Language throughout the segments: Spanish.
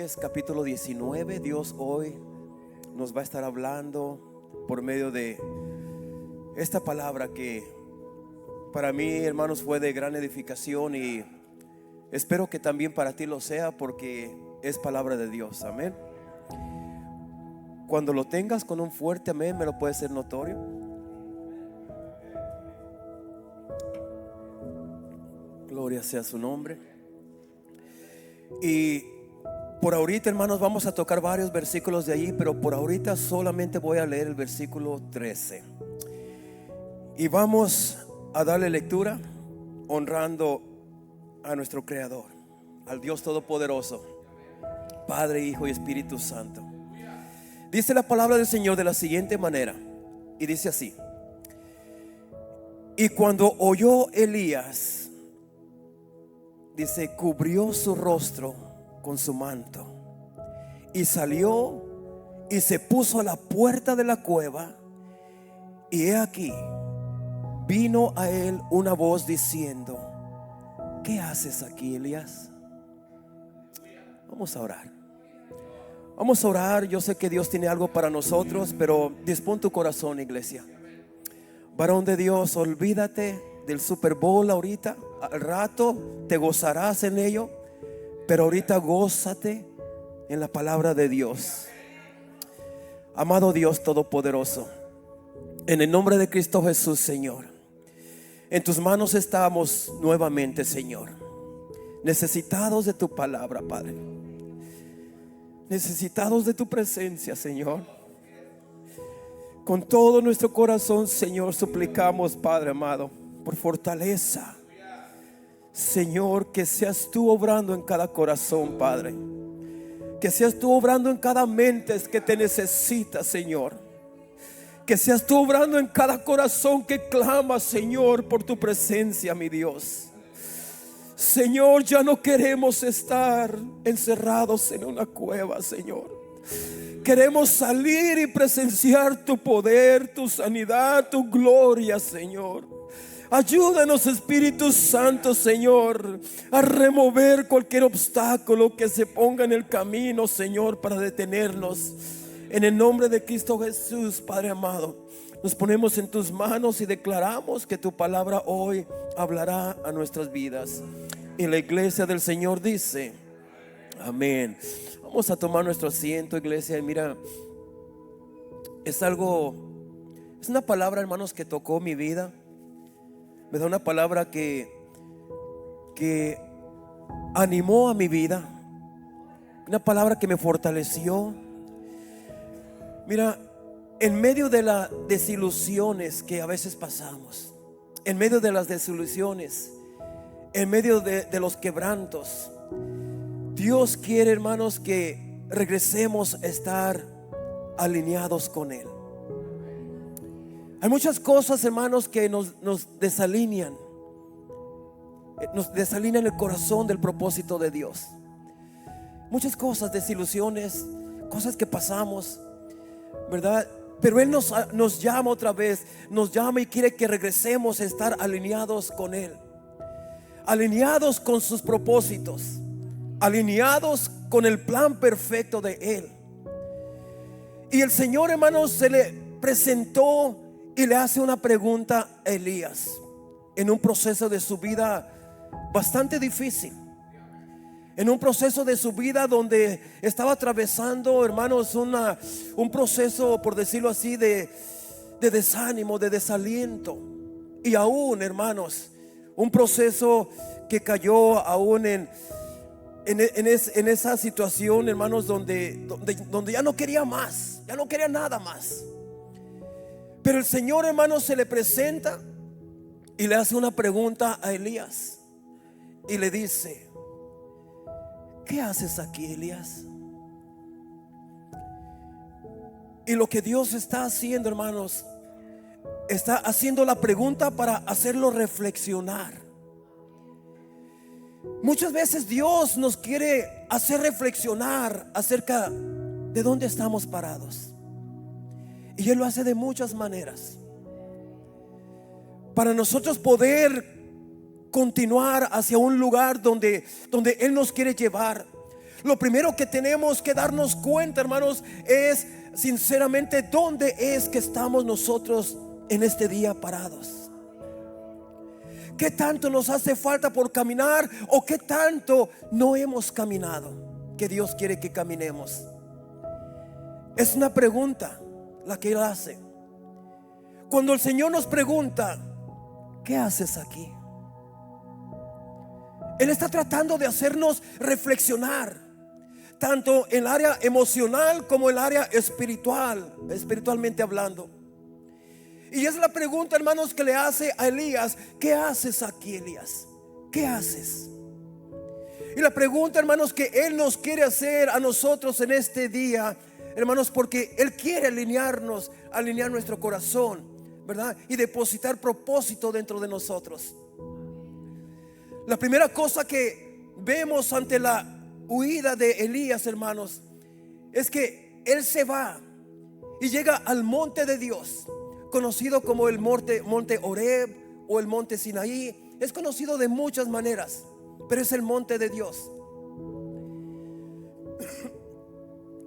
Reyes capítulo 19. Dios hoy nos va a estar hablando por medio de esta palabra que para mí, hermanos, fue de gran edificación, y espero que también para ti lo sea, porque es palabra de Dios. Amén. Cuando lo tengas con un fuerte amén, me lo puede ser notorio. Gloria sea su nombre. Y por ahorita, hermanos, vamos a tocar varios versículos de allí, pero por ahorita solamente voy a leer el versículo 13. Y vamos a darle lectura honrando a nuestro Creador, al Dios Todopoderoso, Padre, Hijo y Espíritu Santo. Dice la palabra del Señor de la siguiente manera, y dice así: y cuando oyó Elías, dice, cubrió su rostro con su manto y salió y se puso a la puerta de la cueva, y he aquí vino a él una voz diciendo: ¿qué haces aquí, Elías? Vamos a orar. Vamos a orar. Yo sé que Dios tiene algo para nosotros, pero dispón tu corazón, iglesia. Varón de Dios, olvídate del Super Bowl ahorita. Al rato te gozarás en ello, pero ahorita gózate en la palabra de Dios. Amado Dios Todopoderoso, en el nombre de Cristo Jesús, Señor, en tus manos estamos nuevamente, Señor, necesitados de tu palabra, Padre, necesitados de tu presencia, Señor. Con todo nuestro corazón, Señor, suplicamos, Padre amado, por fortaleza, Señor, que seas tú obrando en cada corazón, Padre, que seas tú obrando en cada mente que te necesita, Señor, que seas tú obrando en cada corazón que clama, Señor, por tu presencia, mi Dios. Señor, ya no queremos estar encerrados en una cueva, Señor. Queremos salir y presenciar tu poder, tu sanidad, tu gloria, Señor. Ayúdanos, Espíritu Santo, Señor, a remover cualquier obstáculo que se ponga en el camino, Señor, para detenernos. En el nombre de Cristo Jesús, Padre amado, nos ponemos en tus manos y declaramos que tu palabra hoy hablará a nuestras vidas. Y la iglesia del Señor dice: amén. Vamos a tomar nuestro asiento, iglesia. Y mira, es una palabra, hermanos, que tocó mi vida. Me da una palabra que animó a mi vida, una palabra que me fortaleció. Mira, en medio de las desilusiones que a veces pasamos, en medio de las desilusiones, en medio de los quebrantos, Dios quiere, hermanos, que regresemos a estar alineados con Él. Hay muchas cosas, hermanos, que nos desalinean. Nos desalinean el corazón del propósito de Dios. Muchas cosas, desilusiones, cosas que pasamos, ¿verdad? Pero Él nos llama otra vez, nos llama y quiere que regresemos a estar alineados con Él, alineados con sus propósitos, alineados con el plan perfecto de Él. Y el Señor, hermanos, se le presentó y le hace una pregunta a Elías en un proceso de su vida bastante difícil, en un proceso de su vida donde estaba atravesando, hermanos, un proceso, por decirlo así, de desánimo, de desaliento. Y aún, hermanos, un proceso que cayó aún en esa situación, hermanos, donde ya no quería más, ya no quería nada más. Pero el Señor, hermanos, se le presenta y le hace una pregunta a Elías y le dice: ¿qué haces aquí, Elías? Y lo que Dios está haciendo, hermanos, está haciendo la pregunta para hacerlo reflexionar. Muchas veces Dios nos quiere hacer reflexionar acerca de dónde estamos parados, y Él lo hace de muchas maneras para nosotros poder continuar hacia un lugar donde Él nos quiere llevar, Lo primero que tenemos que darnos cuenta, hermanos, es sinceramente dónde es que estamos nosotros en este día parados. ¿Qué tanto nos hace falta por caminar o qué tanto no hemos caminado que Dios quiere que caminemos? Es una pregunta la que Él hace. Cuando el Señor nos pregunta, ¿qué haces aquí? Él está tratando de hacernos reflexionar, tanto en el área emocional como en el área espiritual, espiritualmente hablando. Y es la pregunta, hermanos, que le hace a Elías: ¿qué haces aquí, Elías? ¿Qué haces? Y la pregunta, hermanos, que Él nos quiere hacer a nosotros en este día, hermanos, porque Él quiere alinear nuestro corazón, ¿verdad? Y depositar propósito dentro de nosotros. La primera cosa que vemos ante la huida de Elías, hermanos, es que él se va y llega al monte de Dios, conocido como el monte Horeb o el monte Sinaí. Es conocido de muchas maneras, pero es el monte de Dios.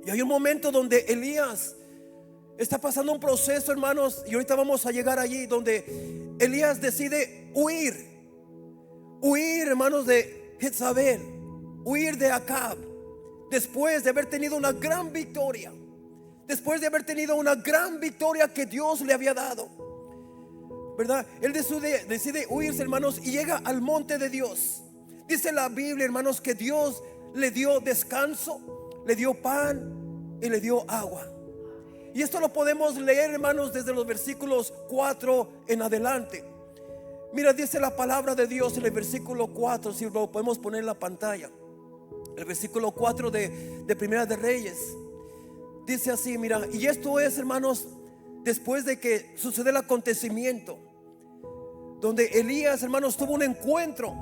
Y hay un momento donde Elías está pasando un proceso, hermanos, y ahorita vamos a llegar allí, donde Elías decide huir, hermanos, de Jezabel, huir de Acab, después de haber tenido una gran victoria, que Dios le había dado, ¿verdad? Él decide huirse, hermanos, y llega al monte de Dios. Dice la Biblia, hermanos, que Dios le dio descanso, le dio pan y le dio agua. Y esto lo podemos leer, hermanos, desde los versículos 4 en adelante. Mira, dice la palabra de Dios en el versículo 4, si lo podemos poner en la pantalla. El versículo 4 de Primera de Reyes dice así, mira, y esto es, hermanos, después de que sucede el acontecimiento donde Elías, hermanos, tuvo un encuentro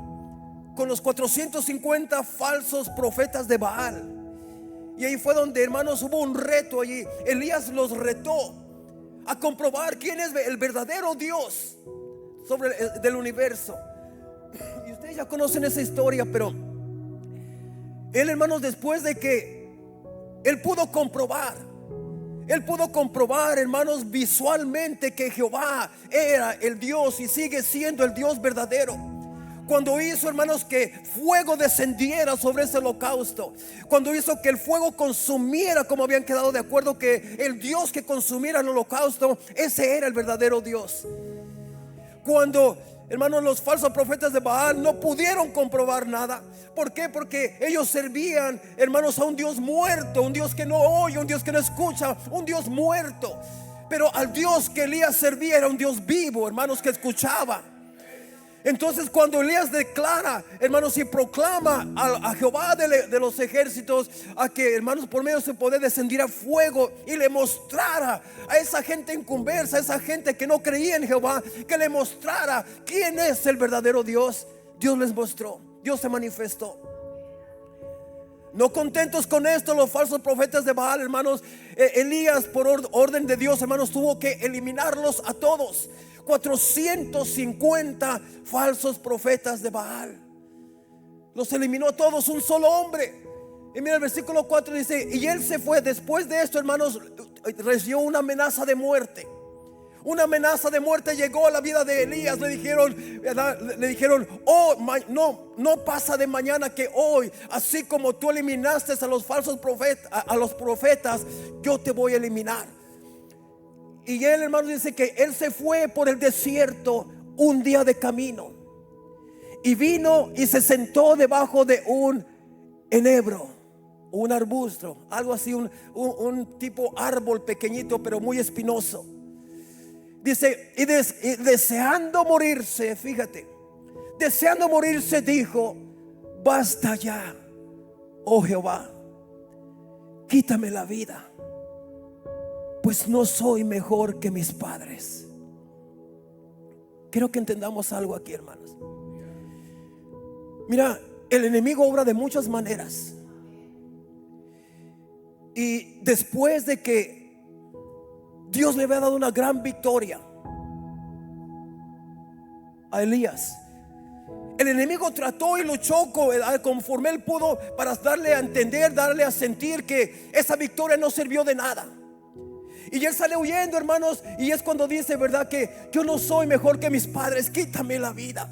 con los 450 falsos profetas de Baal. Y ahí fue donde, hermanos, hubo un reto allí. Elías los retó a comprobar quién es el verdadero Dios del universo. Y ustedes ya conocen esa historia, pero él, hermanos, después de que él pudo comprobar, hermanos, visualmente que Jehová era el Dios y sigue siendo el Dios verdadero. Cuando hizo, hermanos, que fuego descendiera sobre ese holocausto, cuando hizo que el fuego consumiera, como habían quedado de acuerdo que el Dios que consumiera el holocausto, ese era el verdadero Dios. Cuando, hermanos, los falsos profetas de Baal no pudieron comprobar nada. ¿Por qué? Porque ellos servían, hermanos, a un Dios muerto, un Dios que no oye, un Dios que no escucha, un Dios muerto. Pero al Dios que Elías servía era un Dios vivo, hermanos, que escuchaba. Entonces, cuando Elías declara, hermanos, y proclama a Jehová de los ejércitos, a que, hermanos, por medio de su poder descendiera fuego y le mostrara a esa gente inconversa, a esa gente que no creía en Jehová, que le mostrara quién es el verdadero Dios, Dios les mostró, Dios se manifestó. No contentos con esto, los falsos profetas de Baal, hermanos, Elías, por orden de Dios, hermanos, tuvo que eliminarlos a todos. 450 falsos profetas de Baal, los eliminó a todos, un solo hombre. Y mira el versículo 4, dice: y él se fue. Después de esto, hermanos, recibió una amenaza de muerte. Una amenaza de muerte llegó a la vida de Elías. Le dijeron: oh, no pasa de mañana que hoy, así como tú eliminaste a los falsos profetas, a los profetas, yo te voy a eliminar. Y él, hermano, dice que él se fue por el desierto un día de camino, y vino y se sentó debajo de un enebro, un arbusto, algo así, un tipo árbol pequeñito pero muy espinoso. Dice, y deseando morirse, fíjate, deseando morirse, dijo: basta ya, oh Jehová, quítame la vida, pues no soy mejor que mis padres. Quiero que entendamos algo aquí, hermanos. Mira, el enemigo obra de muchas maneras. Y después de que Dios le había dado una gran victoria a Elías, El enemigo trató y luchó conforme él pudo para darle a entender, darle a sentir que esa victoria no sirvió de nada. Y él sale huyendo, hermanos, y es cuando dice, ¿verdad?, que yo no soy mejor que mis padres, quítame la vida,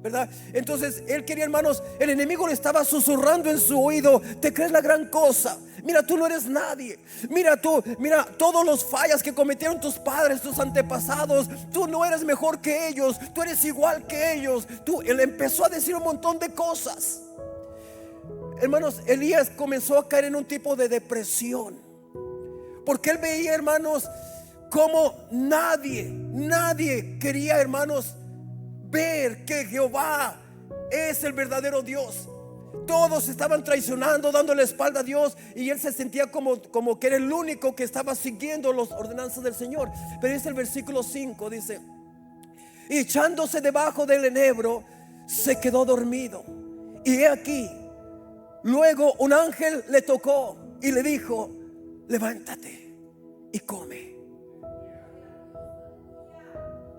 ¿verdad? Entonces él quería, hermanos, el enemigo le estaba susurrando en su oído: te crees la gran cosa, mira, tú no eres nadie, mira todos los fallas que cometieron tus padres, tus antepasados, tú no eres mejor que ellos, tú eres igual que ellos. Él empezó a decir un montón de cosas. Hermanos, Elías comenzó a caer en un tipo de depresión, porque él veía, hermanos, como nadie quería, hermanos, ver que Jehová es el verdadero Dios. Todos estaban traicionando, dando la espalda a Dios, y él se sentía como que era el único que estaba siguiendo las ordenanzas del Señor. Pero dice el versículo 5, dice: y echándose debajo del enebro, se quedó dormido. Y he aquí, luego un ángel le tocó y le dijo: levántate y come.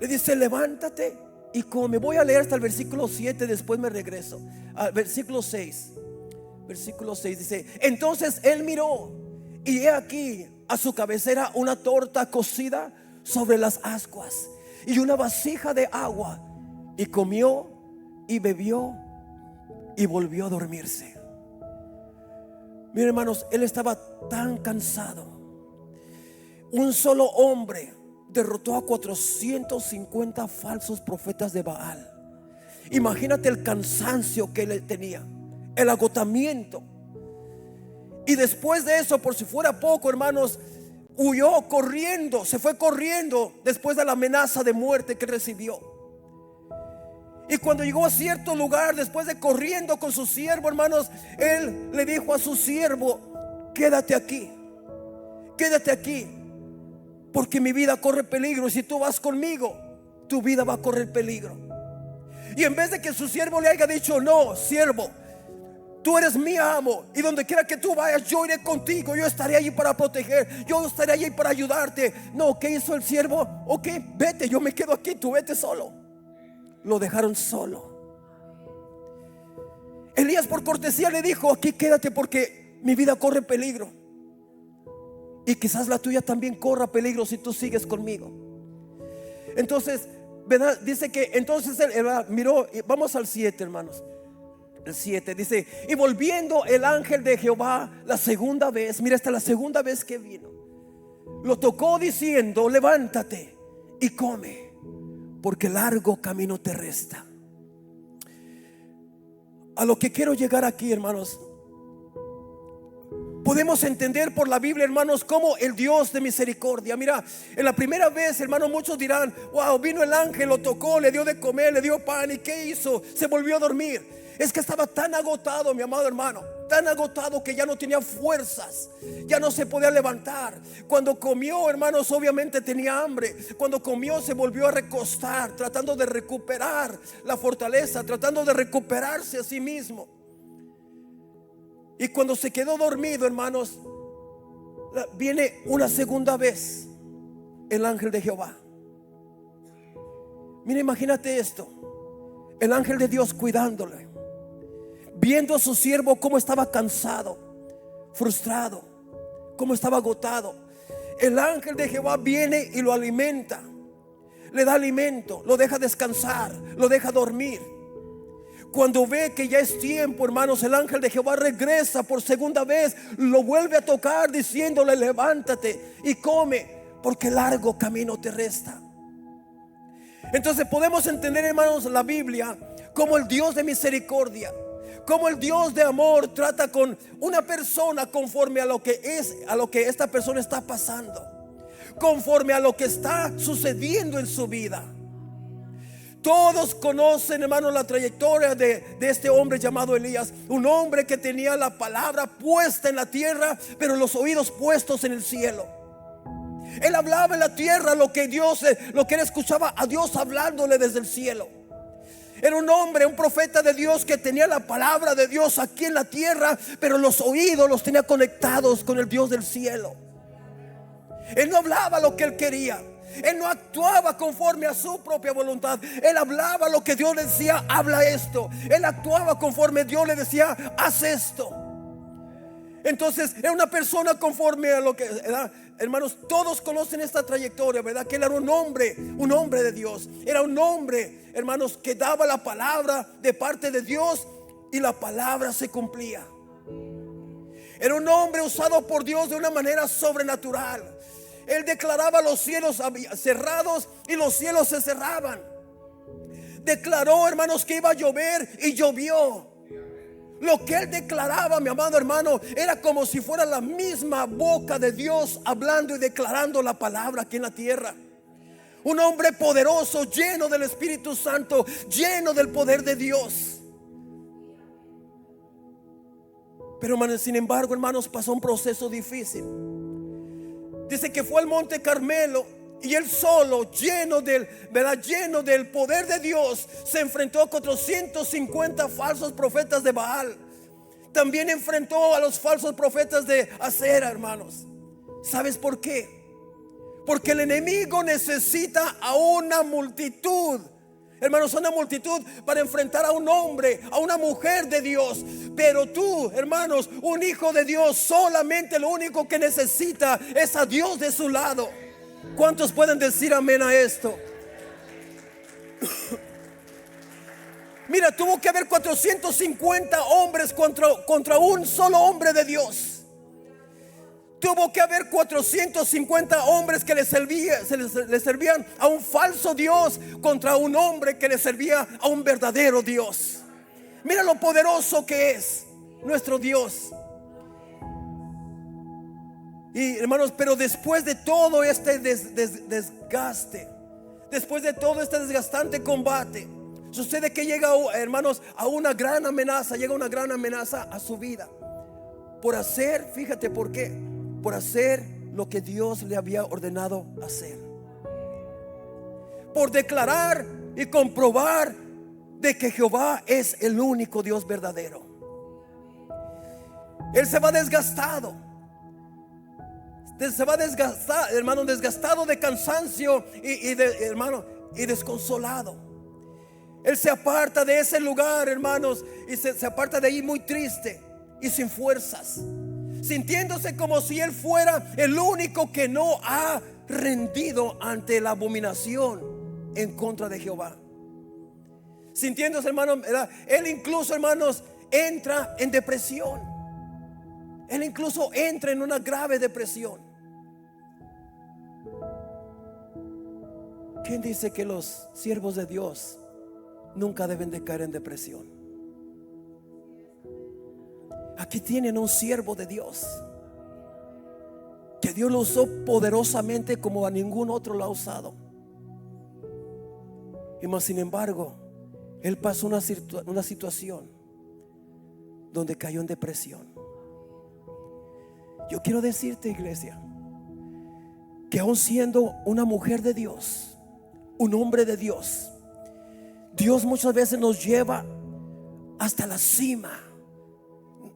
Le dice: levántate y come. Voy a leer hasta el versículo 7, después me regreso al versículo 6. Versículo 6 dice: entonces él miró, y he aquí a su cabecera una torta cocida sobre las ascuas y una vasija de agua, y comió y bebió y volvió a dormirse. Miren, hermanos, él estaba tan cansado. Un solo hombre derrotó a 450 falsos profetas de Baal. Imagínate el cansancio que él tenía, el agotamiento. Y después de eso, por si fuera poco, hermanos, huyó corriendo, se fue corriendo después de la amenaza de muerte que recibió. Y cuando llegó a cierto lugar, después de corriendo con su siervo, hermanos, él le dijo a su siervo: quédate aquí, porque mi vida corre peligro, y si tú vas conmigo, tu vida va a correr peligro. Y en vez de que su siervo le haya dicho: no, siervo, tú eres mi amo, y donde quiera que tú vayas, yo iré contigo, yo estaré allí para proteger, yo estaré allí para ayudarte. No, ¿qué hizo el siervo? Ok, vete, yo me quedo aquí, tú vete solo. Lo dejaron solo. Elías, por cortesía, le dijo: aquí quédate, porque mi vida corre peligro, y quizás la tuya también corra peligro si tú sigues conmigo. Entonces, ¿verdad? Dice que entonces él miró. Vamos al 7, hermanos. El 7 dice: y volviendo el ángel de Jehová la segunda vez, mira, hasta la segunda vez que vino, lo tocó diciendo: levántate y come, porque largo camino te resta. A lo que quiero llegar aquí, hermanos, podemos entender por la Biblia, hermanos, como el Dios de misericordia. Mira, en la primera vez, hermanos, muchos dirán: wow, vino el ángel, lo tocó, le dio de comer, le dio pan, ¿y qué hizo? Se volvió a dormir. Es que estaba tan agotado, mi amado hermano, tan agotado que ya no tenía fuerzas, ya no se podía levantar. Cuando comió, hermanos, obviamente tenía hambre. Cuando comió, se volvió a recostar, tratando de recuperar la fortaleza, tratando de recuperarse a sí mismo. Y cuando se quedó dormido, hermanos, viene una segunda vez el ángel de Jehová. Mira, imagínate esto: el ángel de Dios cuidándole, viendo a su siervo cómo estaba cansado, frustrado, cómo estaba agotado. El ángel de Jehová viene y lo alimenta, le da alimento, lo deja descansar, lo deja dormir. Cuando ve que ya es tiempo, hermanos, el ángel de Jehová regresa por segunda vez, lo vuelve a tocar diciéndole: levántate y come, porque largo camino te resta. Entonces podemos entender, hermanos, la Biblia como el Dios de misericordia, como el Dios de amor trata con una persona conforme a lo que es, a lo que esta persona está pasando, conforme a lo que está sucediendo en su vida. Todos conocen, hermanos, la trayectoria de este hombre llamado Elías. Un hombre que tenía la palabra puesta en la tierra, pero los oídos puestos en el cielo. Él hablaba en la tierra lo que él escuchaba a Dios hablándole desde el cielo. Era un hombre, un profeta de Dios, que tenía la palabra de Dios aquí en la tierra, pero los oídos los tenía conectados con el Dios del cielo. Él no hablaba lo que él quería. Él no actuaba conforme a su propia voluntad. Él hablaba lo que Dios le decía, habla esto. Él actuaba conforme Dios le decía, haz esto. Entonces era una persona conforme a lo que era. Hermanos, todos conocen esta trayectoria, ¿verdad? Que él era un hombre de Dios. Era un hombre, hermanos, que daba la palabra de parte de Dios y la palabra se cumplía. Era un hombre usado por Dios de una manera sobrenatural. Él declaraba los cielos cerrados y los cielos se cerraban. Declaró, hermanos, que iba a llover y llovió. Lo que él declaraba, mi amado hermano, era como si fuera la misma boca de Dios hablando y declarando la palabra aquí en la tierra. Un hombre poderoso, lleno del Espíritu Santo, lleno del poder de Dios. Pero hermanos, sin embargo, hermanos, pasó un proceso difícil. Dice que fue al monte Carmelo y él solo, lleno del poder de Dios, se enfrentó contra 150 falsos profetas de Baal. También enfrentó a los falsos profetas de Acera, hermanos. ¿Sabes por qué? Porque el enemigo necesita a una multitud, hermanos, una multitud para enfrentar a un hombre, a una mujer de Dios. Pero tú, hermanos, un hijo de Dios, solamente lo único que necesita es a Dios de su lado. ¿Cuántos pueden decir amén a esto? Mira, tuvo que haber 450 hombres contra un solo hombre de Dios. Tuvo que haber 450 hombres que le servían a un falso Dios contra un hombre que le servía a un verdadero Dios. Mira lo poderoso que es nuestro Dios. Y hermanos, pero después de todo este desgaste, después de todo este desgastante combate, sucede que llega, hermanos, a una gran amenaza. Llega una gran amenaza a su vida por hacer, fíjate por qué, por hacer lo que Dios le había ordenado hacer, por declarar y comprobar de que Jehová es el único Dios verdadero. Él se va desgastado, hermano, desgastado de cansancio y desconsolado. Él se aparta de ese lugar, hermanos, y se aparta de ahí muy triste y sin fuerzas, sintiéndose como si él fuera el único que no ha rendido ante la abominación en contra de Jehová. Sintiéndose, hermanos, él incluso, hermanos, entra en depresión. Él incluso entra en una grave depresión. ¿Quién dice que los siervos de Dios nunca deben de caer en depresión? Aquí tienen un siervo de Dios que Dios lo usó poderosamente como a ningún otro lo ha usado. Y más sin embargo, él pasó una situación donde cayó en depresión. Yo quiero decirte, iglesia, que aun siendo una mujer de Dios, un hombre de Dios, Dios muchas veces nos lleva hasta la cima,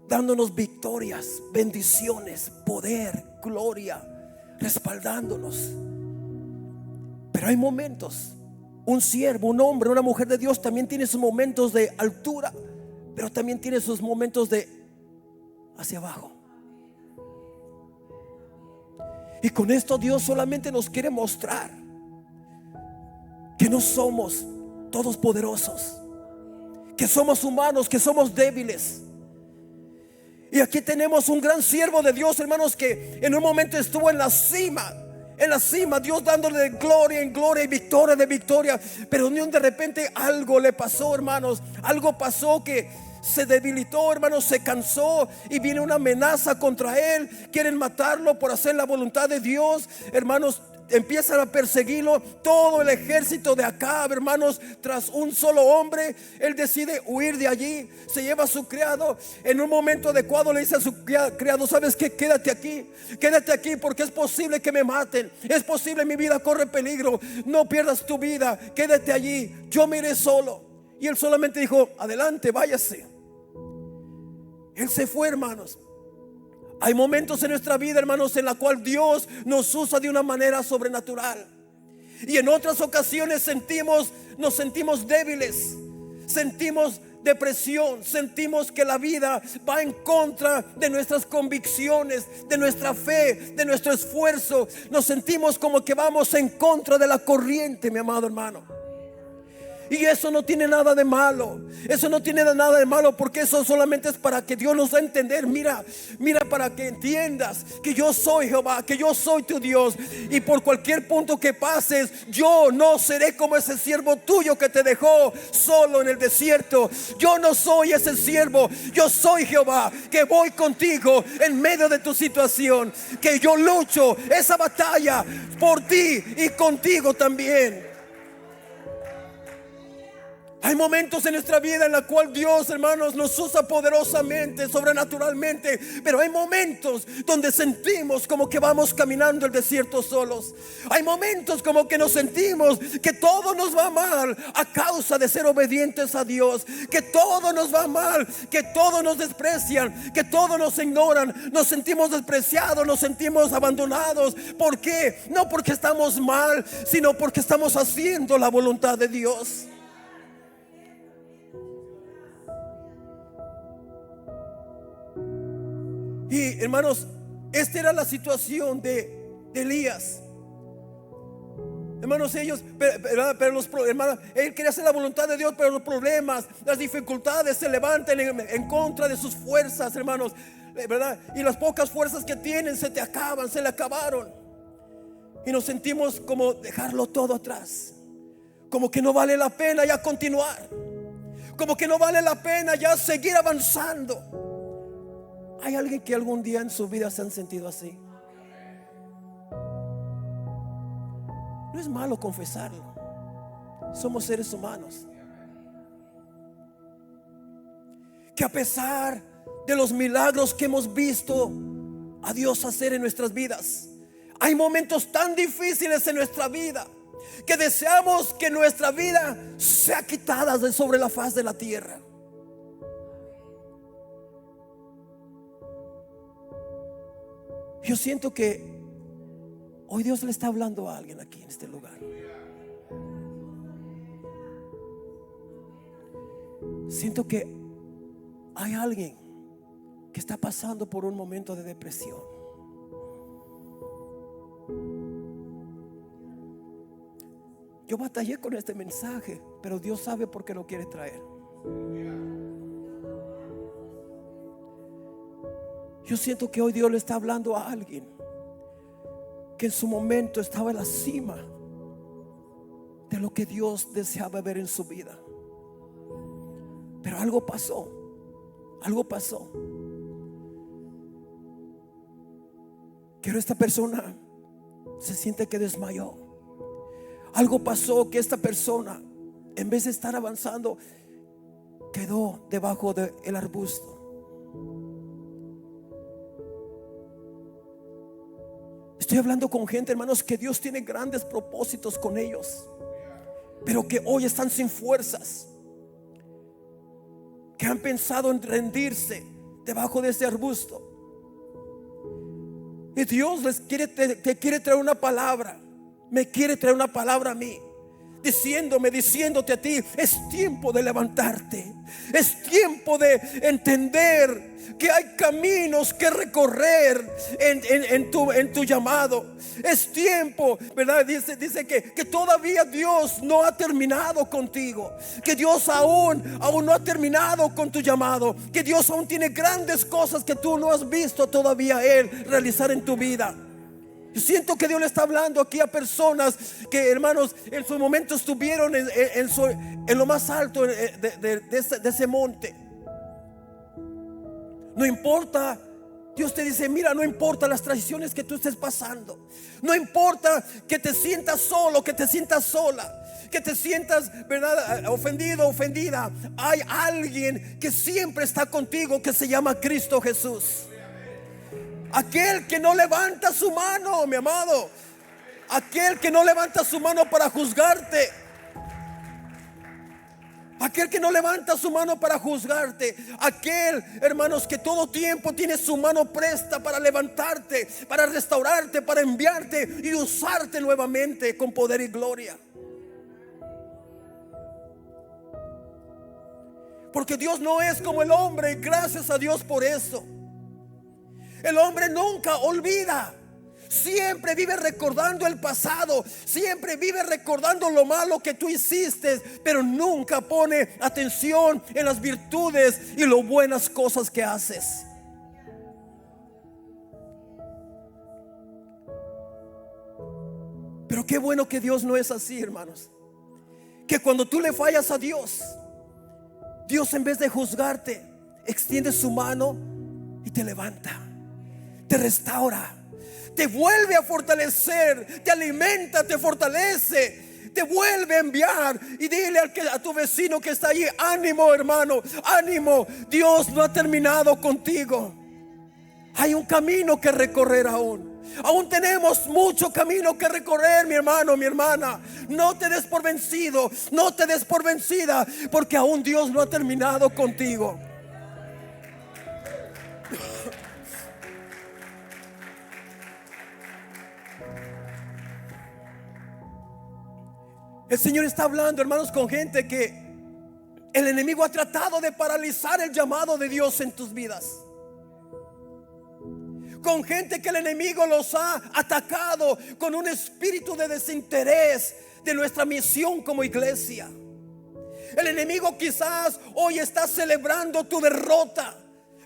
dándonos victorias, bendiciones, poder, gloria, respaldándonos. Pero hay momentos, un siervo, un hombre, una mujer de Dios también tiene sus momentos de altura, pero también tiene sus momentos de hacia abajo. Y con esto Dios solamente nos quiere mostrar que no somos todos poderosos, que somos humanos, que somos débiles. Y aquí tenemos un gran siervo de Dios, hermanos, que en un momento estuvo en la cima, Dios dándole de gloria en gloria y victoria de victoria. Pero de repente algo le pasó, hermanos. Algo pasó que se debilitó, hermanos, se cansó y viene una amenaza contra él. Quieren matarlo por hacer la voluntad de Dios, hermanos. Empiezan a perseguirlo, todo el ejército de Acab, hermanos, tras un solo hombre. Él decide huir de allí, se lleva a su criado. En un momento adecuado le dice a su criado: ¿sabes qué? Quédate aquí porque es posible que me maten, es posible, mi vida corre peligro, no pierdas tu vida, quédate allí, yo me iré solo. Y él solamente dijo: adelante, váyase. Él se fue, hermanos. Hay momentos en nuestra vida, hermanos, en la cual Dios nos usa de una manera sobrenatural. Y en otras ocasiones nos sentimos débiles, sentimos depresión, sentimos que la vida va en contra de nuestras convicciones, de nuestra fe, de nuestro esfuerzo. Nos sentimos como que vamos en contra de la corriente, mi amado hermano. Y eso no tiene nada de malo. Eso no tiene nada de malo, porque eso solamente es para que Dios nos dé a entender. Mira, para que entiendas que yo soy Jehová, que yo soy tu Dios. Y por cualquier punto que pases, yo no seré como ese siervo tuyo que te dejó solo en el desierto. Yo no soy ese siervo. Yo soy Jehová, que voy contigo en medio de tu situación, que yo lucho esa batalla por ti y contigo también. Hay momentos en nuestra vida en la cual Dios, hermanos, nos usa poderosamente, sobrenaturalmente. Pero hay momentos donde sentimos como que vamos caminando el desierto solos. Hay momentos como que nos sentimos que todo nos va mal a causa de ser obedientes a Dios. Que todo nos va mal, que todos nos desprecian, que todos nos ignoran. Nos sentimos despreciados, nos sentimos abandonados. ¿Por qué? No porque estamos mal, sino porque estamos haciendo la voluntad de Dios. Y hermanos, esta era la situación de Elías. Hermanos, hermanos, él quería hacer la voluntad de Dios, pero los problemas, las dificultades se levantan en contra de sus fuerzas, hermanos, ¿verdad? Y las pocas fuerzas que tienen se le acabaron. Y nos sentimos como dejarlo todo atrás, como que no vale la pena ya continuar, como que no vale la pena ya seguir avanzando. ¿Hay alguien que algún día en su vida se han sentido así? No es malo confesarlo. Somos seres humanos. Que a pesar de los milagros que hemos visto a Dios hacer en nuestras vidas, hay momentos tan difíciles en nuestra vida que deseamos que nuestra vida sea quitada de sobre la faz de la tierra. Yo siento que hoy Dios le está hablando a alguien aquí en este lugar. Siento que hay alguien que está pasando por un momento de depresión. Yo batallé con este mensaje, pero Dios sabe por qué lo quiere traer. Yo siento que hoy Dios le está hablando a alguien que en su momento estaba en la cima de lo que Dios deseaba ver en su vida, pero algo pasó. Pero esta persona se siente que desmayó. Algo pasó que esta persona, en vez de estar avanzando, quedó debajo del arbusto. Estoy hablando con gente, hermanos, que Dios tiene grandes propósitos con ellos, pero que hoy están sin fuerzas, que han pensado en rendirse debajo de ese arbusto. Y Dios te quiere traer una palabra. Me quiere traer una palabra a mí, diciéndote a ti: es tiempo de levantarte. Es tiempo de entender que hay caminos que recorrer en tu llamado. Es tiempo, ¿verdad? Dice que todavía Dios no ha terminado contigo, que Dios aún no ha terminado con tu llamado, que Dios aún tiene grandes cosas que tú no has visto todavía Él realizar en tu vida. Yo siento que Dios le está hablando aquí a personas que, hermanos, en su momento estuvieron en lo más alto de ese monte. No importa, Dios te dice: mira, no importa las traiciones que tú estés pasando, no importa que te sientas solo, que te sientas sola, que te sientas, ¿verdad?, ofendido, ofendida. Hay alguien que siempre está contigo, que se llama Cristo Jesús. Aquel que no levanta su mano, mi amado, aquel que no levanta su mano para juzgarte, Aquel que no levanta su mano para juzgarte. Aquel, hermanos, que todo tiempo tiene su mano presta para levantarte, para restaurarte, para enviarte y usarte nuevamente con poder y gloria. Porque Dios no es como el hombre, y gracias a Dios por eso. El hombre nunca olvida. Siempre vive recordando el pasado. Siempre vive recordando lo malo que tú hiciste, pero nunca pone atención en las virtudes y las buenas cosas que haces. Pero qué bueno que Dios no es así, hermanos. Que cuando tú le fallas a Dios, Dios, en vez de juzgarte, extiende su mano y te levanta, te restaura, te vuelve a fortalecer, te alimenta, te fortalece, te vuelve a enviar. Y dile a tu vecino que está allí: ánimo, hermano, ánimo. Dios no ha terminado contigo. Hay un camino que recorrer aún. Aún tenemos mucho camino que recorrer, mi hermano, mi hermana. No te des por vencido, no te des por vencida, porque aún Dios no ha terminado contigo. El Señor está hablando, hermanos, con gente que el enemigo ha tratado de paralizar el llamado de Dios en tus vidas. Con gente que el enemigo los ha atacado con un espíritu de desinterés de nuestra misión como iglesia. El enemigo quizás hoy está celebrando tu derrota.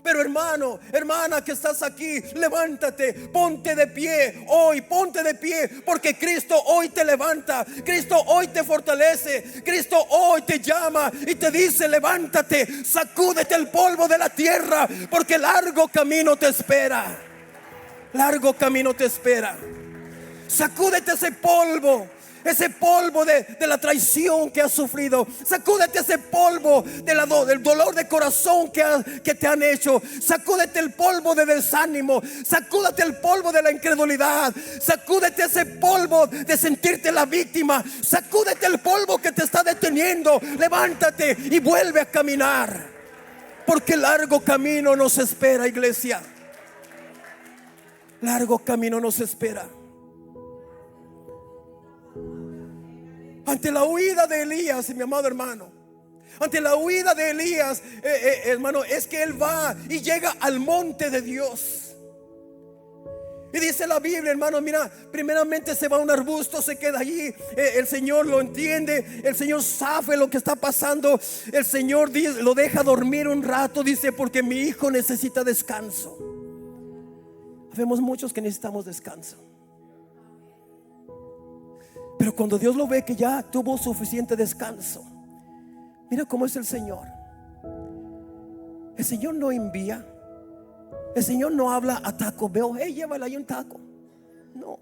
Pero hermano, hermana que estás aquí, levántate, ponte de pie hoy, ponte de pie, porque Cristo hoy te levanta, Cristo hoy te fortalece, Cristo hoy te llama y te dice: levántate, sacúdete el polvo de la tierra, porque largo camino te espera. Largo camino te espera. Sacúdete ese polvo de la traición que has sufrido. Sacúdete ese polvo del dolor de corazón que te han hecho. Sacúdete el polvo de desánimo. Sacúdete el polvo de la incredulidad. Sacúdete ese polvo de sentirte la víctima. Sacúdete el polvo que te está deteniendo. Levántate y vuelve a caminar, porque largo camino nos espera, iglesia. Largo camino nos espera. Ante la huida de Elías, mi amado hermano, ante la huida de Elías, hermano, es que él va y llega al monte de Dios. Y dice la Biblia, hermano, mira, primeramente se va a un arbusto, se queda allí. El Señor lo entiende, el Señor sabe lo que está pasando. El Señor lo deja dormir un rato, dice, porque mi hijo necesita descanso. Vemos muchos que necesitamos descanso. Pero cuando Dios lo ve que ya tuvo suficiente descanso, mira cómo es el Señor. El Señor no envía. El Señor no habla a taco. Veo, hey, llévale ahí un taco. No.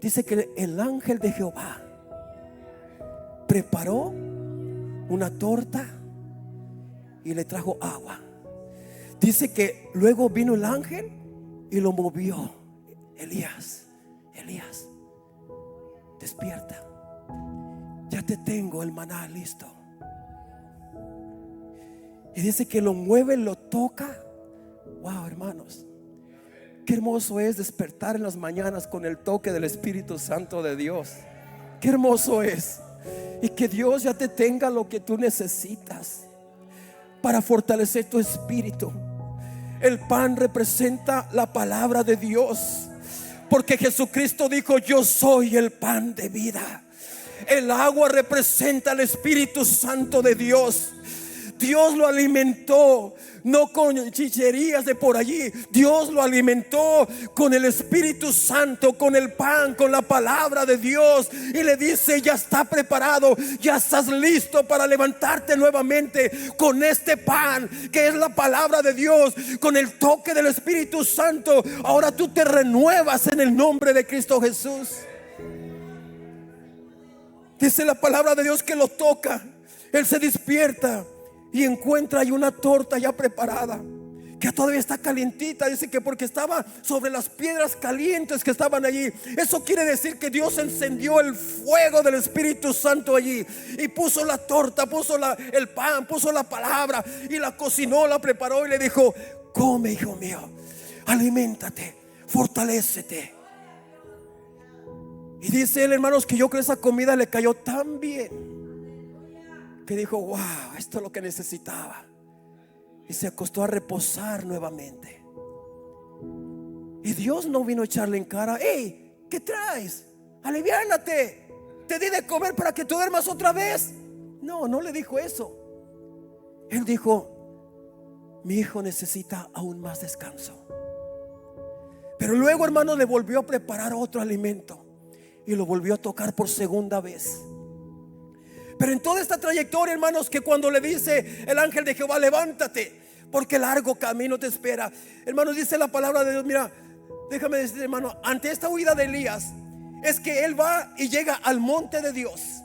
Dice que el ángel de Jehová preparó una torta y le trajo agua. Dice que luego vino el ángel y lo movió. Elías, Elías, despierta, ya te tengo el maná listo. Y dice que lo mueve, lo toca. Wow, hermanos, qué hermoso es despertar en las mañanas con el toque del Espíritu Santo de Dios. Qué hermoso es. Y que Dios ya te tenga lo que tú necesitas para fortalecer tu espíritu. El pan representa la palabra de Dios, porque Jesucristo dijo: yo soy el pan de vida. El agua representa el Espíritu Santo de Dios. Dios lo alimentó no con chicherías de por allí. Dios lo alimentó con el Espíritu Santo, con el pan, con la palabra de Dios. Y le dice: ya está preparado, ya estás listo para levantarte nuevamente con este pan que es la palabra de Dios, con el toque del Espíritu Santo. Ahora tú te renuevas en el nombre de Cristo Jesús. Dice la palabra de Dios que lo toca. Él se despierta y encuentra ahí una torta ya preparada. que todavía está calientita. Dice que porque estaba sobre las piedras calientes que estaban allí. Eso quiere decir que Dios encendió el fuego del Espíritu Santo allí y puso la torta, puso el pan, puso la palabra y la cocinó, la preparó y le dijo: come, hijo mío, aliméntate, fortalécete. Y dice él, hermanos, que yo creo que esa comida le cayó tan bien que dijo: wow, esto es lo que necesitaba. Y se acostó a reposar nuevamente. Y Dios no vino a echarle en cara: hey, ¿qué traes? Aliviánate, te di de comer para que tú duermas otra vez. No, no le dijo eso. Él dijo: mi hijo necesita aún más descanso. Pero luego, hermano, le volvió a preparar otro alimento y lo volvió a tocar por segunda vez. Pero en toda esta trayectoria, hermanos, que cuando le dice el ángel de Jehová: levántate, porque largo camino te espera. Hermanos, dice la palabra de Dios. Mira, déjame decir, hermano, ante esta huida de Elías, es que él va y llega al monte de Dios.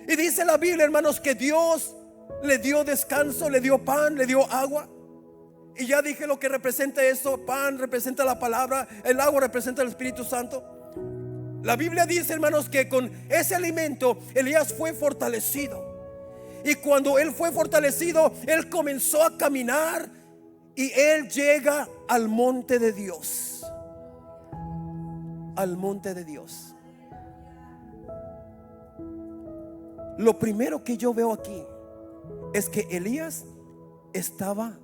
Y dice la Biblia, hermanos, que Dios le dio descanso, le dio pan, le dio agua. Y ya dije lo que representa eso. Pan representa la palabra, el agua representa el Espíritu Santo. La Biblia dice, hermanos, que con ese alimento Elías fue fortalecido. Y cuando él fue fortalecido, él comenzó a caminar y él llega al monte de Dios. Al monte de Dios. Lo primero que yo veo aquí es que Elías estaba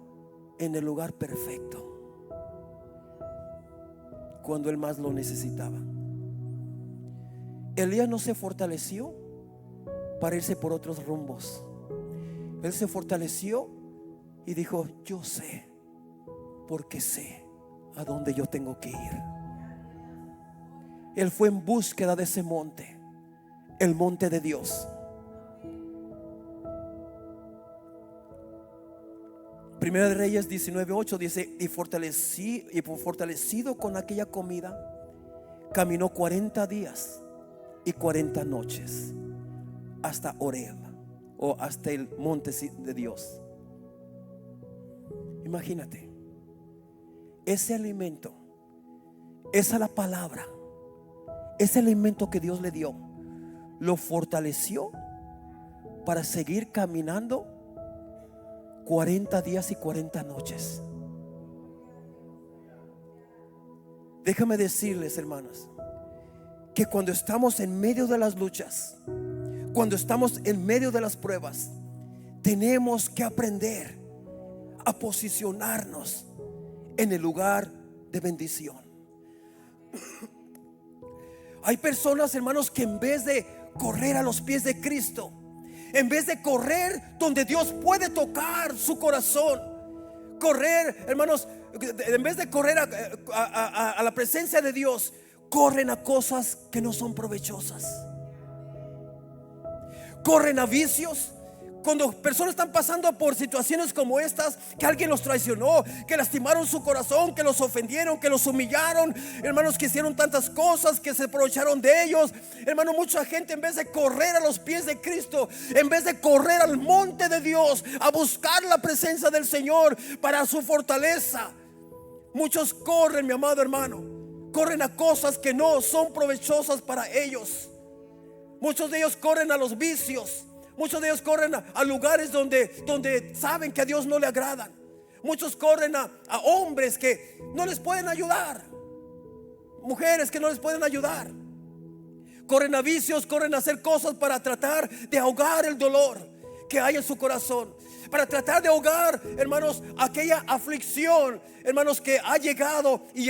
en el lugar perfecto cuando él más lo necesitaba. Elías no se fortaleció para irse por otros rumbos. Él se fortaleció y dijo: yo sé, porque sé a dónde yo tengo que ir. Él fue en búsqueda de ese monte, el monte de Dios. Primera de Reyes 19:8 dice: y fortalecido con aquella comida, caminó 40 días y 40 noches hasta Horeb, o hasta el monte de Dios. Imagínate, ese alimento, esa la palabra, ese alimento que Dios le dio, lo fortaleció para seguir caminando 40 días y 40 noches. Déjame decirles, hermanos, que cuando estamos en medio de las luchas, cuando estamos en medio de las pruebas, tenemos que aprender a posicionarnos en el lugar de bendición. Hay personas, hermanos, que en vez de correr a los pies de Cristo, en vez de correr donde Dios puede tocar su corazón, correr, hermanos, en vez de correr a la presencia de Dios, corren a cosas que no son provechosas. Corren a vicios. Cuando personas están pasando por situaciones como estas, que alguien los traicionó, que lastimaron su corazón, que los ofendieron, que los humillaron, hermanos, que hicieron tantas cosas, que se aprovecharon de ellos. Hermano, mucha gente, en vez de correr a los pies de Cristo, en vez de correr al monte de Dios a buscar la presencia del Señor para su fortaleza, muchos corren, mi amado hermano, corren a cosas que no son provechosas para ellos. Muchos de ellos corren a los vicios. Muchos de ellos corren a lugares donde saben que a Dios no le agradan. Muchos corren a hombres que no les pueden ayudar, mujeres que no les pueden ayudar. Corren a vicios, corren a hacer cosas para tratar de ahogar el dolor que hay en su corazón, para tratar de ahogar, hermanos, aquella aflicción, hermanos, que ha llegado y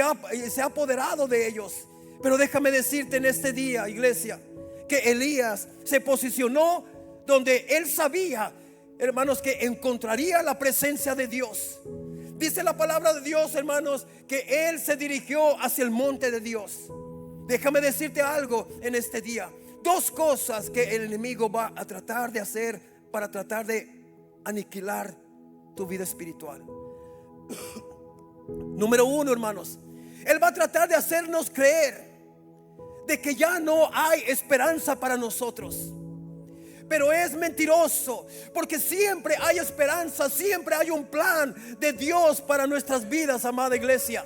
se ha apoderado de ellos. Pero déjame decirte en este día, iglesia, que Elías se posicionó donde él sabía, hermanos, que encontraría la presencia de Dios. Dice la palabra de Dios, hermanos, que él se dirigió hacia el monte de Dios. Déjame decirte algo en este día. Dos cosas que el enemigo va a tratar de hacer para tratar de aniquilar tu vida espiritual. Número uno, hermanos, él va a tratar de hacernos creer de que ya no hay esperanza para nosotros. pero es mentiroso, porque siempre hay esperanza, siempre hay un plan de Dios para nuestras vidas, amada iglesia.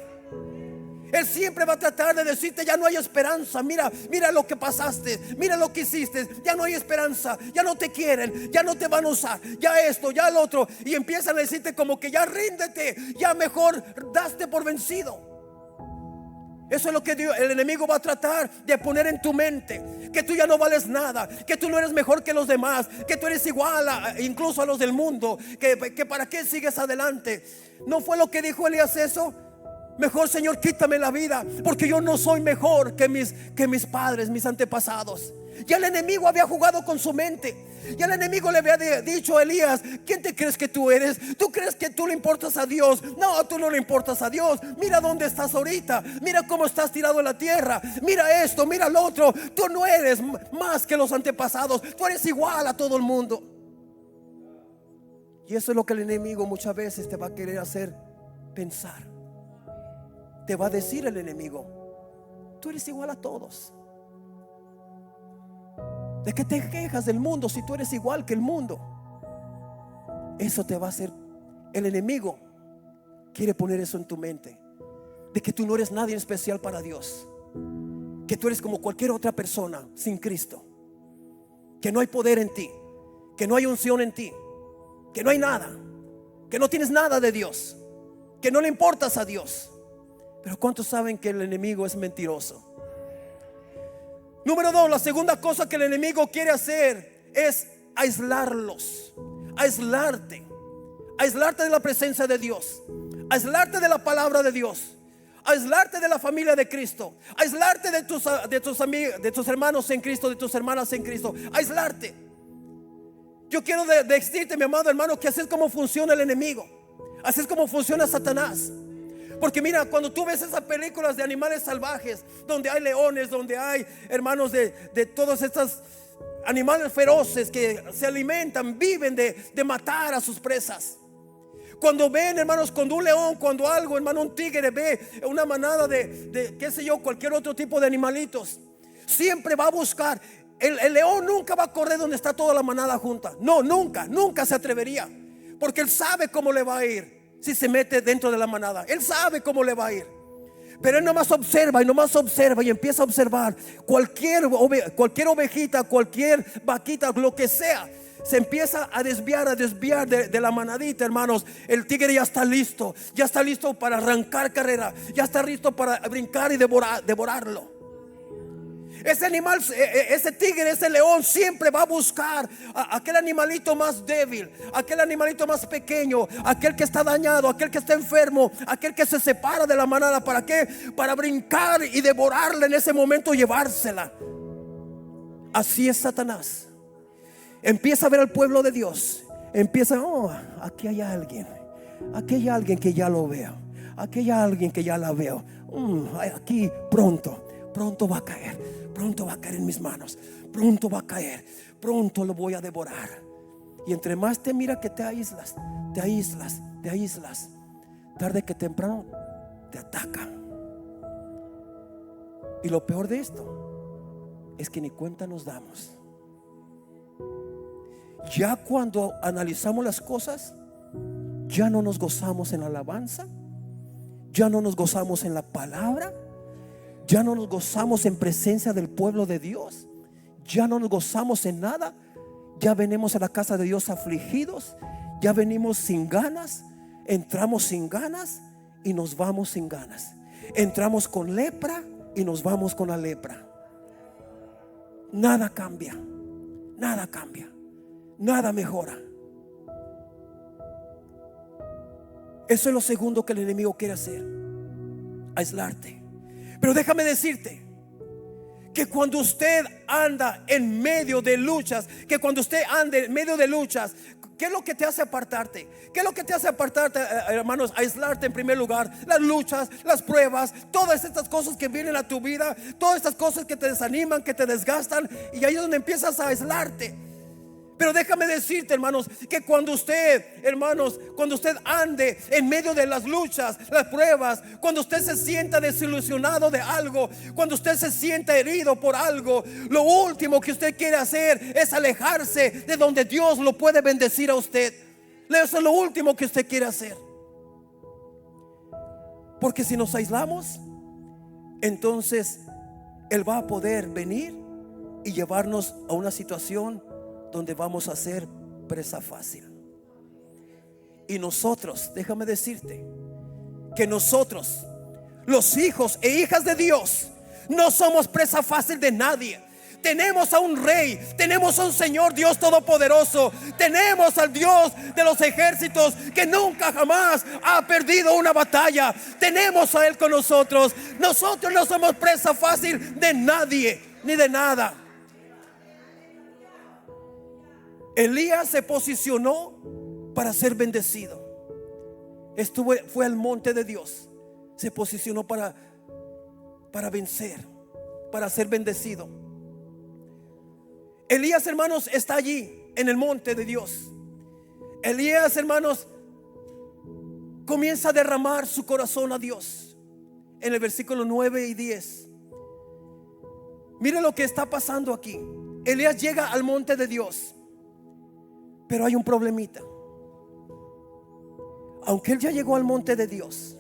Él siempre va a tratar de decirte: ya no hay esperanza, mira lo que pasaste, mira lo que hiciste, ya no hay esperanza, ya no te quieren, ya no te van a usar, ya esto, ya lo otro. Y empiezan a decirte como que ya ríndete, ya mejor daste por vencido. Eso es lo que el enemigo va a tratar de poner en tu mente: que tú ya no vales nada, que tú no eres mejor que los demás, que tú eres igual incluso a los del mundo, que para qué sigues adelante. ¿No fue lo que dijo Elías eso? Mejor, Señor, quítame la vida, porque yo no soy mejor que mis padres, mis antepasados. Ya el enemigo había jugado con su mente. Ya el enemigo le había dicho a Elías: ¿quién te crees que tú eres? ¿Tú crees que tú le importas a Dios? No, tú no le importas a Dios. Mira dónde estás ahorita, mira cómo estás tirado en la tierra, mira esto, mira lo otro. Tú no eres más que los antepasados, tú eres igual a todo el mundo. Y eso es lo que el enemigo muchas veces te va a querer hacer pensar. Te va a decir el enemigo: tú eres igual a todos. ¿De qué te quejas del mundo si tú eres igual que el mundo? Eso te va a hacer. El enemigo quiere poner eso en tu mente, de que tú no eres nadie especial para Dios, que tú eres como cualquier otra persona sin Cristo, que no hay poder en ti, que no hay unción en ti, que no hay nada, que no tienes nada de Dios, que no le importas a Dios. Pero ¿cuántos saben que el enemigo es mentiroso? Número 2, la segunda cosa que el enemigo quiere hacer es aislarlos, aislarte de la presencia de Dios, aislarte de la palabra de Dios, aislarte de la familia de Cristo, aislarte de tus amigos, de tus hermanos en Cristo, de tus hermanas en Cristo, aislarte. Yo quiero decirte, mi amado hermano, que así es como funciona el enemigo, así es como funciona Satanás. Porque mira, cuando tú ves esas películas de animales salvajes, donde hay leones, donde hay, hermanos, de todos estos animales feroces que se alimentan, viven de matar a sus presas. Cuando ven, hermanos, cuando un león, cuando algo, hermano, un tigre ve una manada de qué sé yo, cualquier otro tipo de animalitos, siempre va a buscar. El león nunca va a correr donde está toda la manada junta. No, nunca se atrevería, porque él sabe cómo le va a ir. Si se mete dentro de la manada, él sabe cómo le va a ir. Pero él nomás observa y empieza a observar cualquier ovejita, cualquier vaquita, lo que sea. Se empieza a desviar de la manadita, hermanos. El tigre ya está listo para arrancar carrera, ya está listo para brincar y devorarlo. Ese animal, ese tigre, ese león siempre va a buscar a aquel animalito más débil, aquel animalito más pequeño, aquel que está dañado, aquel que está enfermo, aquel que se separa de la manada. ¿Para qué? Para brincar y devorarla en ese momento, llevársela. Así es Satanás. Empieza a ver al pueblo de Dios, empieza: aquí hay alguien que ya lo veo, aquí hay alguien que ya la veo. Aquí pronto va a caer en mis manos, pronto va a caer, pronto lo voy a devorar. Y entre más te mira que te aíslas, tarde que temprano te ataca. Y lo peor de esto es que ni cuenta nos damos. Ya cuando analizamos las cosas, ya no nos gozamos en la alabanza, ya no nos gozamos en la palabra, ya no nos gozamos en presencia del pueblo de Dios, ya no nos gozamos en nada. Ya venimos a la casa de Dios afligidos, ya venimos sin ganas, entramos sin ganas y nos vamos sin ganas. Entramos con lepra y nos vamos con la lepra. Nada cambia, nada mejora. Eso es lo segundo que el enemigo quiere hacer: aislarte. Pero déjame decirte que cuando usted anda en medio de luchas, ¿qué es lo que te hace apartarte? ¿Qué es lo que te hace apartarte, hermanos? Aislarte en primer lugar. Las luchas, las pruebas, todas estas cosas que vienen a tu vida, todas estas cosas que te desaniman, que te desgastan, y ahí es donde empiezas a aislarte. Pero déjame decirte, hermanos, que cuando usted, hermanos, cuando usted ande en medio de las luchas, las pruebas, cuando usted se sienta desilusionado de algo, cuando usted se sienta herido por algo, lo último que usted quiere hacer es alejarse de donde Dios lo puede bendecir a usted. Eso es lo último que usted quiere hacer. Porque si nos aislamos, entonces Él va a poder venir y llevarnos a una situación donde vamos a ser presa fácil. Y nosotros, déjame decirte que nosotros, los hijos e hijas de Dios, no somos presa fácil de nadie. Tenemos a un rey, tenemos a un Señor Dios todopoderoso, tenemos al Dios de los ejércitos que nunca jamás ha perdido una batalla. Tenemos a Él con nosotros. Nosotros no somos presa fácil de nadie ni de nada. Elías se posicionó para ser bendecido. Fue al monte de Dios. Se posicionó para vencer, para ser bendecido. Elías, hermanos, está allí en el monte de Dios. Elías, hermanos, comienza a derramar su corazón a Dios. En el versículo 9 y 10. Mire lo que está pasando aquí. Elías llega al monte de Dios, pero hay un problemita. Aunque él ya llegó al monte de Dios,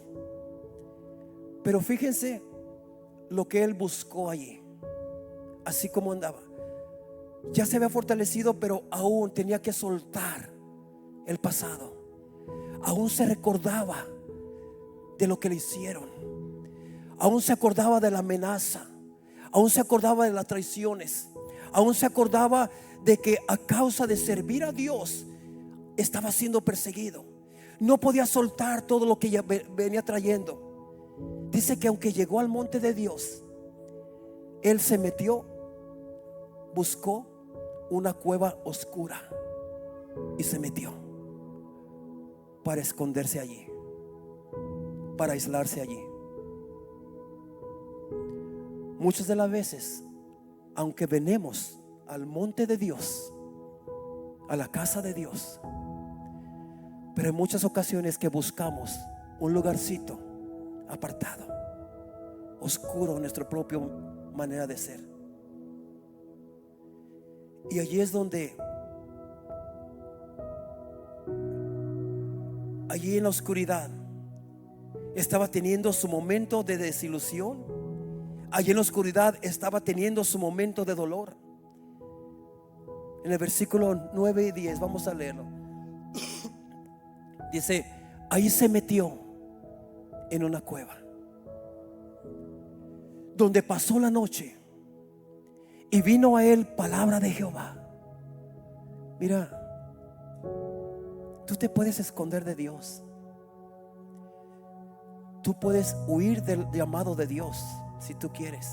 pero fíjense lo que él buscó allí. Así como andaba, ya se había fortalecido, pero aún tenía que soltar el pasado. Aún se recordaba de lo que le hicieron. Aún se acordaba de la amenaza. Aún se acordaba de las traiciones. Aún se acordaba de que a causa de servir a Dios estaba siendo perseguido. No podía soltar todo lo que ya venía trayendo. Dice que aunque llegó al monte de Dios, él se metió, buscó una cueva oscura y se metió para esconderse allí, para aislarse allí. Muchas de las veces, aunque venimos al monte de Dios, a la casa de Dios, pero en muchas ocasiones que buscamos un lugarcito apartado, oscuro, nuestra propia manera de ser. Y allí es donde, allí en la oscuridad, estaba teniendo su momento de desilusión. Allí en la oscuridad estaba teniendo su momento de dolor. En el versículo 9 y 10 vamos a leerlo. Dice: ahí se metió en una cueva, donde pasó la noche, y vino a él palabra de Jehová. Mira, tú te puedes esconder de Dios. Tú puedes huir del llamado de Dios si tú quieres.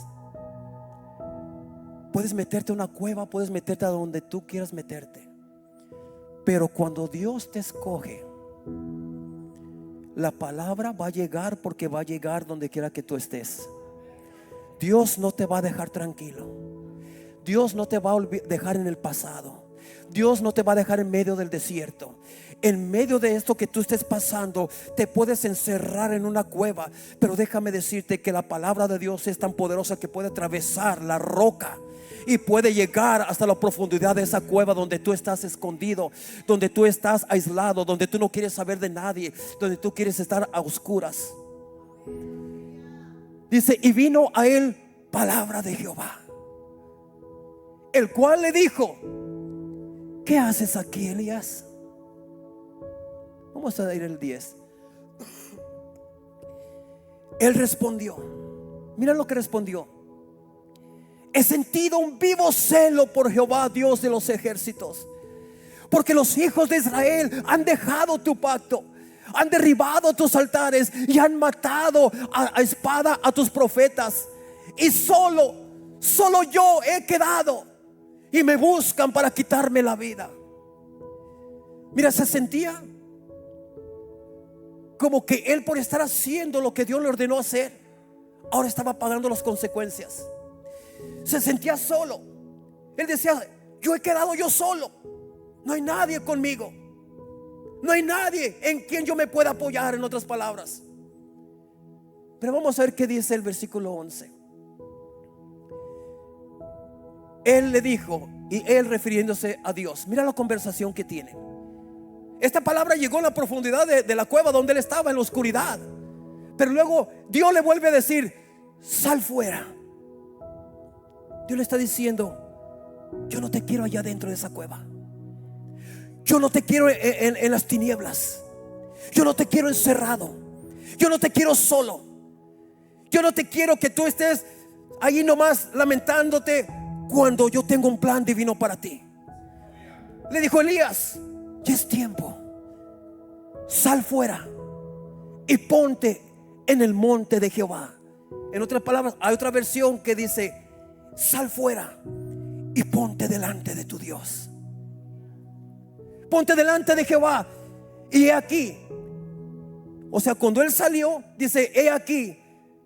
Puedes meterte a una cueva, puedes meterte a donde tú quieras meterte. Pero cuando Dios te escoge, la palabra va a llegar, porque va a llegar donde quiera que tú estés. Dios no te va a dejar tranquilo. Dios no te va a dejar en el pasado. Dios no te va a dejar en medio del desierto. En medio de esto que tú estés pasando, te puedes encerrar en una cueva, pero déjame decirte que la palabra de Dios es tan poderosa que puede atravesar la roca y puede llegar hasta la profundidad de esa cueva donde tú estás escondido, donde tú estás aislado, donde tú no quieres saber de nadie, donde tú quieres estar a oscuras. Dice: y vino a él palabra de Jehová, el cual le dijo: ¿qué haces aquí, Elías? Vamos a ir al 10. Él respondió, mira lo que respondió: he sentido un vivo celo por Jehová, Dios de los ejércitos, porque los hijos de Israel han dejado tu pacto, han derribado tus altares y han matado a espada a tus profetas, y solo yo he quedado, y me buscan para quitarme la vida. Mira, se sentía como que él, por estar haciendo lo que Dios le ordenó hacer, ahora estaba pagando las consecuencias. Se sentía solo. Él decía: yo he quedado yo solo. No hay nadie conmigo. No hay nadie en quien yo me pueda apoyar, en otras palabras. Pero vamos a ver qué dice el versículo 11. Él le dijo, y él refiriéndose a Dios, mira la conversación que tienen. Esta palabra llegó a la profundidad de la cueva donde él estaba, en la oscuridad. Pero luego Dios le vuelve a decir: sal fuera. Dios le está diciendo: yo no te quiero allá dentro de esa cueva. Yo no te quiero en las tinieblas. Yo no te quiero encerrado. Yo no te quiero solo. Yo no te quiero que tú estés ahí nomás lamentándote, cuando yo tengo un plan divino para ti. Le dijo Elías: ya es tiempo. Sal fuera y ponte en el monte de Jehová. En otras palabras, hay otra versión que dice: sal fuera y ponte delante de tu Dios. Ponte delante de Jehová. Y he aquí, o sea, cuando él salió, dice: he aquí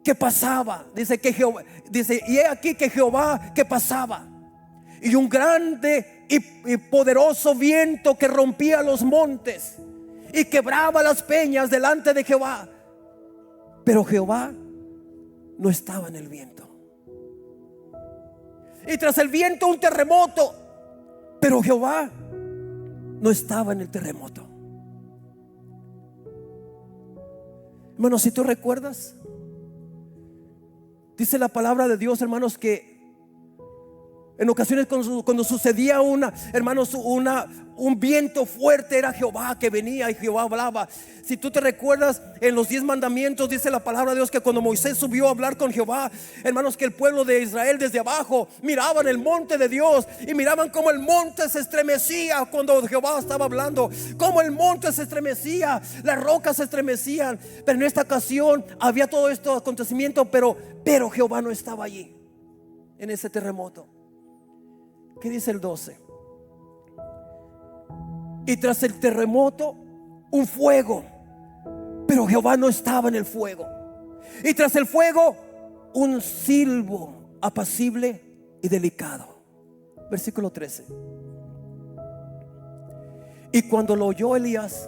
que pasaba. Dice que Jehová, dice, y he aquí que Jehová que pasaba, y un grande y poderoso viento que rompía los montes y quebraba las peñas delante de Jehová. Pero Jehová no estaba en el viento. Y tras el viento un terremoto, pero Jehová no estaba en el terremoto. Hermanos, si tú recuerdas, dice la palabra de Dios, hermanos, que en ocasiones cuando sucedía un viento fuerte, era Jehová que venía y Jehová hablaba. Si tú te recuerdas, en los 10 mandamientos dice la palabra de Dios que cuando Moisés subió a hablar con Jehová, hermanos, que el pueblo de Israel desde abajo miraban el monte de Dios y miraban cómo el monte se estremecía cuando Jehová estaba hablando, cómo el monte se estremecía, las rocas se estremecían. Pero en esta ocasión había todo este acontecimiento, pero Jehová no estaba allí en ese terremoto. ¿Qué dice el 12? Y tras el terremoto un fuego, pero Jehová no estaba en el fuego. Y tras el fuego un silbo apacible y delicado. Versículo 13. Y cuando lo oyó Elías,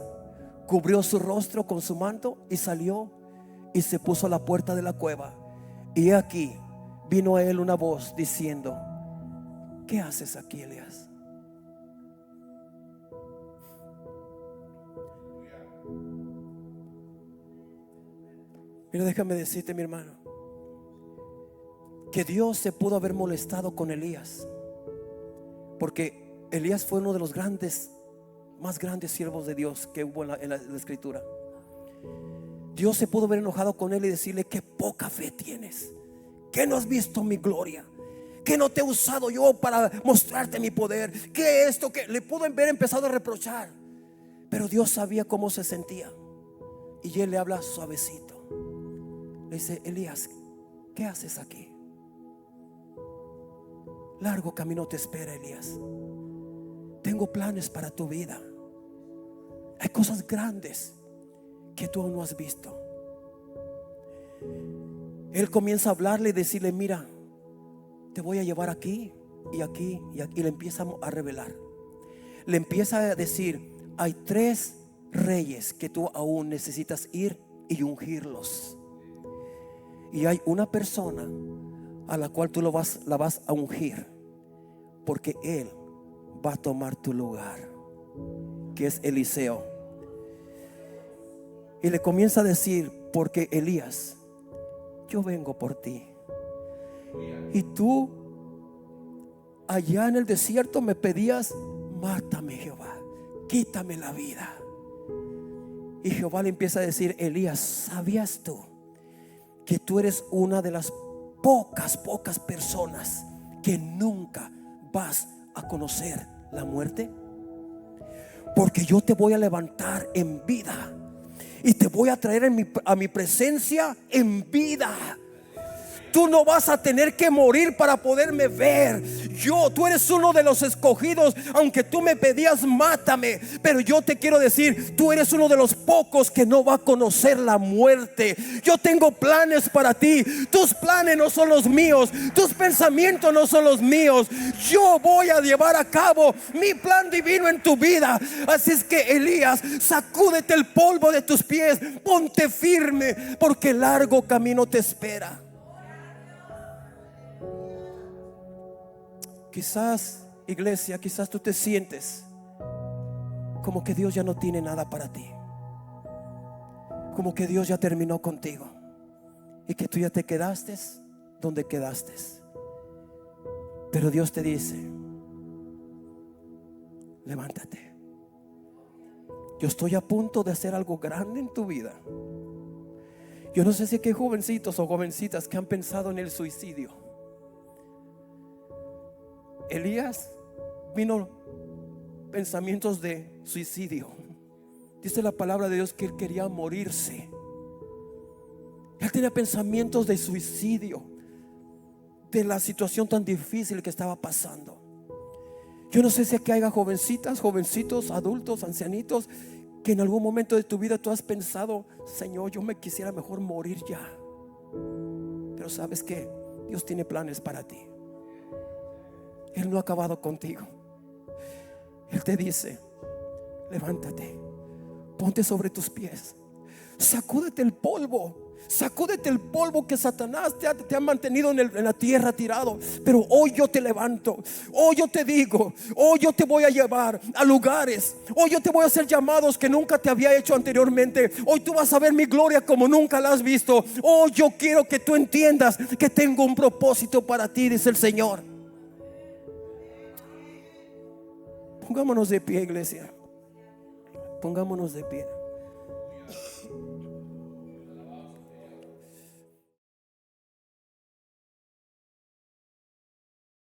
cubrió su rostro con su manto y salió y se puso a la puerta de la cueva. Y aquí vino a él una voz diciendo: ¿qué haces aquí, Elías? Mira, déjame decirte, mi hermano, que Dios se pudo haber molestado con Elías, porque Elías fue uno de los más grandes siervos de Dios que hubo en la escritura. Dios se pudo haber enojado con él y decirle: qué poca fe tienes, que no has visto mi gloria, que no te he usado yo para mostrarte mi poder, que esto, que le pudo haber empezado a reprochar. Pero Dios sabía cómo se sentía, y él le habla suavecito. Le dice: Elías, ¿qué haces aquí? Largo camino te espera, Elías. Tengo planes para tu vida. Hay cosas grandes que tú aún no has visto. Él comienza a hablarle y decirle: mira, te voy a llevar aquí y aquí y aquí. Y le empieza a revelar. Le empieza a decir: hay 3 reyes que tú aún necesitas ir y ungirlos. Y hay una persona a la cual tú la vas a ungir, porque él va a tomar tu lugar, que es Eliseo. Y le comienza a decir: porque Elías, yo vengo por ti, y tú allá en el desierto me pedías: mátame, Jehová, quítame la vida. Y Jehová le empieza a decir: Elías, ¿sabías tú que tú eres una de las pocas personas que nunca vas a conocer la muerte? Porque yo te voy a levantar en vida y te voy a traer a mi presencia en vida. tú no vas a tener que morir para poderme ver. Tú eres uno de los escogidos. Aunque tú me pedías mátame, pero yo te quiero decir, tú eres uno de los pocos que no va a conocer la muerte. Yo tengo planes para ti. Tus planes no son los míos, tus pensamientos no son los míos. Yo voy a llevar a cabo mi plan divino en tu vida. Así es que, Elías, sacúdete el polvo de tus pies, ponte firme, porque largo camino te espera. Quizás, iglesia, quizás tú te sientes como que Dios ya no tiene nada para ti, como que Dios ya terminó contigo y que tú ya te quedaste donde quedaste. Pero Dios te dice: levántate. Yo estoy a punto de hacer algo grande en tu vida. Yo no sé si hay jovencitos o jovencitas que han pensado en el suicidio. Elías vino pensamientos de suicidio. Dice la palabra de Dios que él quería morirse. Él tenía pensamientos de suicidio, de la situación tan difícil que estaba pasando. Yo no sé si aquí haya jovencitas, jovencitos, adultos, ancianitos, que en algún momento de tu vida tú has pensado: Señor, yo me quisiera mejor morir ya. Pero sabes que Dios tiene planes para ti. Él no ha acabado contigo. Él te dice: levántate, ponte sobre tus pies, sacúdete el polvo. Sacúdete el polvo que Satanás te ha mantenido en la tierra tirado. Pero hoy yo te levanto. Hoy yo te digo: hoy yo te voy a llevar a lugares. Hoy yo te voy a hacer llamados que nunca te había hecho anteriormente. Hoy tú vas a ver mi gloria como nunca la has visto. Hoy yo quiero que tú entiendas que tengo un propósito para ti, dice el Señor. Pongámonos de pie, iglesia. Pongámonos de pie.